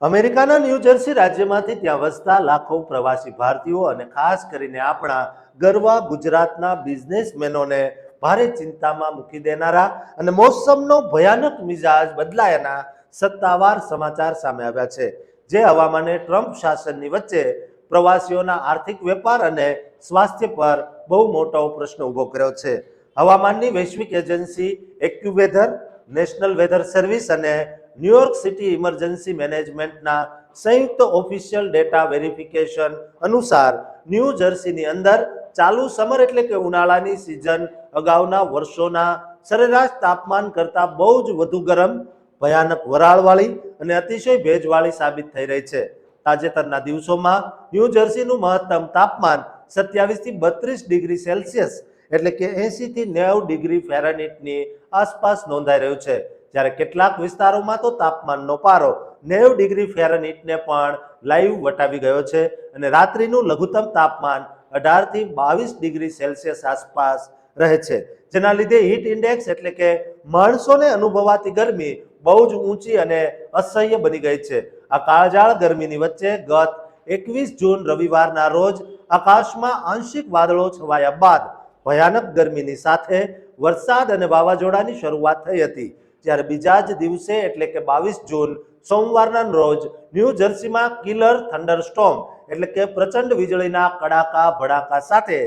અમેરિકાના new jersey રાજ્યમાંથી ત્યાં વસતા લાખો પ્રવાસી ભારતીયો અને ખાસ કરીને આપણા ગરવા ગુજરાતના બિઝનેસમેનોને ભારે ચિંતામાં મૂકી દેનારા અને મોસમનો ભયાનક મિજાજ બદલાયાના સત્તાવાર સમાચાર સામે આવ્યા છે, જે હવામાને ટ્રમ્પ શાસનની વચ્ચે પ્રવાસીઓના આર્થિક વેપાર અને સ્વાસ્થ્ય પર બહુ મોટો પ્રશ્ન ઊભો કર્યો છે. હવામાનની વૈશ્વિક એજન્સી એક્યુવેધર, નેશનલ વેધર સર્વિસ અને ન્યુયોર્ક સિટી ઇમરજન્સી મેનેજમેન્ટના સંયુક્ત ઓફિશિયલ ડેટા વેરિફિકેશન અનુસાર ન્યૂ જર્સીની અંદર ચાલુ સમર એટલે કે ઉનાળાની સિઝન અગાઉના વર્ષોના સરેરાશ તાપમાન કરતાં બહુ જ વધુ ગરમ, ભયાનક વરાળવાળી અને અતિશય ભેજવાળી સાબિત થઈ રહી છે. તાજેતરના દિવસોમાં ન્યૂ જર્સીનું મહત્તમ તાપમાન 27 થી 32 ડિગ્રી સેલ્સિયસ એટલે કે 80 થી 90 ડિગ્રી ફેરનહીટની આસપાસ નોંધાઈ રહ્યું છે, જ્યારે કેટલાક વિસ્તારોમાં તો તાપમાનનો પારો 90 ડિગ્રી ફેરનહીટને પણ લાઈવ વટાવી ગયો છે અને રાત્રિનું લઘુત્તમ તાપમાન 18 થી 22 ડિગ્રી સેલ્સિયસ આસપાસ રહે છે, જેના લીધે હીટ ઇન્ડેક્સ એટલે કે માણસોને અનુભવાતી ગરમી બહુ જ ઊંચી અને અસહ્ય બની ગઈ છે. આ કાળઝાળ ગરમીની વચ્ચે ગત 21 જૂન રવિવારના રોજ આકાશમાં આંશિક વાદળો છવાયા બાદ ભયાનક ગરમીની સાથે વરસાદ અને વાવાઝોડાની શરૂઆત થઈ હતી, જ્યારે બીજા જ દિવસે એટલે કે 22 જૂન સોમવારના રોજ ન્યૂ જર્સીમાં કિલર થંડરસ્ટોર્મ એટલે કે પ્રચંડ વીજળીના કડાકા ભડાકા સાથે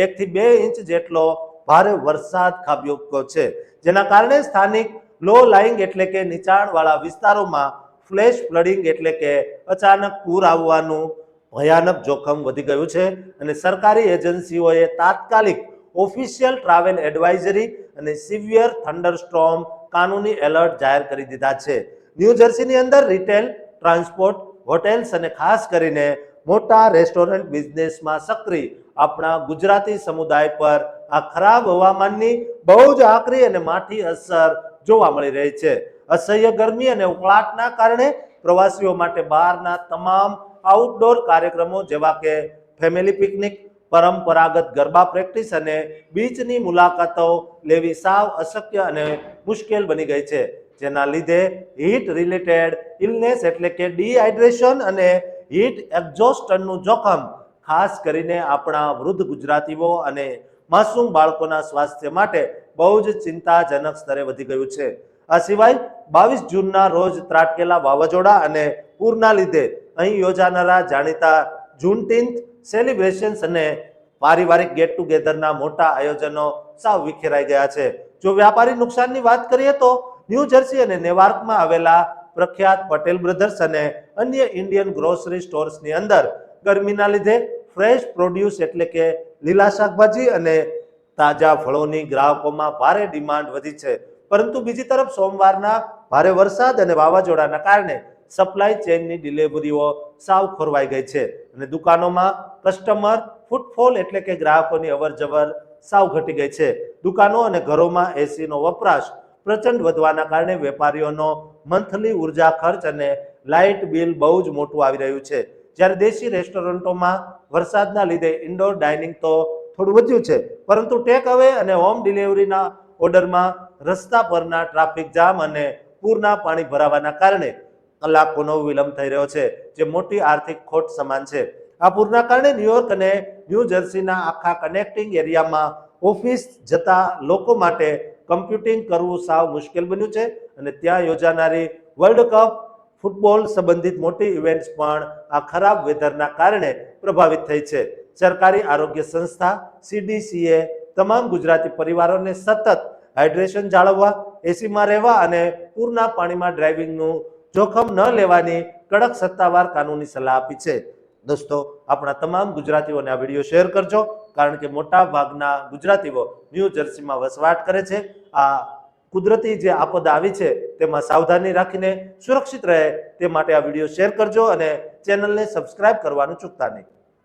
1 થી 2 ઇંચ જેટલો ભારે વરસાદ ખાબક્યો છે, જેના કારણે સ્થાનિક લો લાઇંગ એટલે કે નીચાણવાળા વિસ્તારોમાં ફ્લેશ ફ્લડિંગ એટલે કે અચાનક પૂર આવવાનું ભયાનક જોખમ વધી ગયું છે અને સરકારી એજન્સીઓએ તાત્કાલિક ઓફિશિયલ ટ્રાવેલ એડવાઇઝરી અને સિવિયર થંડરસ્ટોર્મ કાનૂની એલર્ટ જાહેર કરી દીધા છે. ન્યૂ જર્સીની અંદર રિટેલ, ટ્રાન્સપોર્ટ, હોટેલ્સ અને ખાસ કરીને મોટા રેસ્ટોરન્ટ બિઝનેસમાં સક્રિય આપણા ગુજરાતી સમુદાય પર આ ખરાબ હવામાનની બહુ જ આકરી અને માઠી અસર જોવા મળી રહી છે. અસહ્ય ગરમી અને ઉકળાટના કારણે પ્રવાસીઓ માટે બહારના તમામ આઉટડોર કાર્યક્રમો જેવા કે ફેમિલી પિકનિક, પરંપરાગત ગરબા પ્રેક્ટિસ અને બીચની મુલાકાતો લેવી સાવ અશક્ય અને મુશ્કેલ બની ગઈ છે, જેના લીધે હીટ રિલેટેડ ઇલનેસ એટલે કે ડિહાઇડ્રેશન અને હીટ એક્ઝોસ્ટનનું જોખમ ખાસ કરીને આપણા વૃદ્ધ ગુજરાતીઓ અને માસૂમ બાળકોના સ્વાસ્થ્ય માટે બહુ જ ચિંતાજનક સ્તરે વધી ગયું છે. આ સિવાય 22 જૂનના રોજ ત્રાટકેલા વાવાઝોડા અને પૂરના લીધે અહીં યોજાનારા જાણીતા જૂનટીન્થ સેલિબ્રેશન્સ અને પારિવારિક ગેટ ટુગેધરના મોટા આયોજનો સાવ વિખેરાઈ ગયા છે. જો વ્યાપારી નુકસાનની વાત કરીએ તો ન્યૂ જર્સી અને નેવાર્કમાં આવેલા પ્રખ્યાત પટેલ બ્રધર્સ અને અન્ય ઇન્ડિયન ગ્રોસરી સ્ટોર્સની અંદર ગરમીના લીધે ફ્રેશ પ્રોડ્યુસ એટલે કે લીલા શાકભાજી અને તાજા ફળોની ગ્રાહકોમાં ભારે ડિમાન્ડ વધી છે, પરંતુ બીજી તરફ સોમવારના ભારે વરસાદ અને વાવાઝોડાના કારણે સપ્લાય ચેઇનની ડિલિવરીઓ સાવ ખોરવાઈ ગઈ છે અને દુકાનોમાં કસ્ટમર ફૂટફોલ એટલે કે ગ્રાહકોની અવરજવર સાવ ઘટી ગઈ છે. દુકાનો અને ઘરોમાં એસીનો વપરાશ પ્રચંડ વધવાના કારણે વેપારીઓનો મંથલી ઉર્જા ખર્ચ અને લાઇટ બિલ બહુ જ મોટું આવી રહ્યું છે, જ્યારે દેશી રેસ્ટોરન્ટોમાં વરસાદના લીધે ઇન્ડોર ડાઇનિંગ તો થોડું વધ્યું છે, પરંતુ ટેક અવે અને હોમ ડિલિવરીના ઓર્ડરમાં રસ્તા પરના ટ્રાફિક જામ અને પૂરના પાણી ભરાવાના કારણે કલાકોનો વિલંબ થઈ રહ્યો છે, જે મોટી આર્થિક ખોટ સમાન છે. આ પૂરના કારણે ન્યુયોર્ક અને ન્યૂ જર્સીના આખા કનેક્ટિંગ એરિયામાં ઓફિસ જતા લોકો માટે કમ્પ્યુટિંગ કરવું સાવ મુશ્કેલ બન્યું છે અને ત્યાં યોજાનારી વર્લ્ડ કપ ફૂટબોલ સંબંધિત મોટી ઇવેન્ટ્સ પણ આ ખરાબ વેધરના કારણે પ્રભાવિત થઈ છે. સરકારી આરોગ્ય સંસ્થા CDCએ તમામ ગુજરાતી પરિવારોને સતત હાઇડ્રેશન જાળવવા, એસીમાં રહેવા અને પૂરના પાણીમાં ડ્રાઇવિંગનું જોખમ ન લેવાની કડક સત્તાવાર કાનૂની સલાહ આપી છે. દોસ્તો, આપણા તમામ ગુજરાતીઓને આ વિડીયો શેર કરજો, કારણ કે મોટા ભાગના ગુજરાતીઓ ન્યૂ જર્સીમાં વસવાટ કરે છે. આ કુદરતી જે આપદા આવી છે તેમાં સાવધાની રાખીને સુરક્ષિત રહે તે માટે આ વિડીયો શેર કરજો અને ચેનલને સબસ્ક્રાઇબ કરવાનું ચૂકતા નહીં.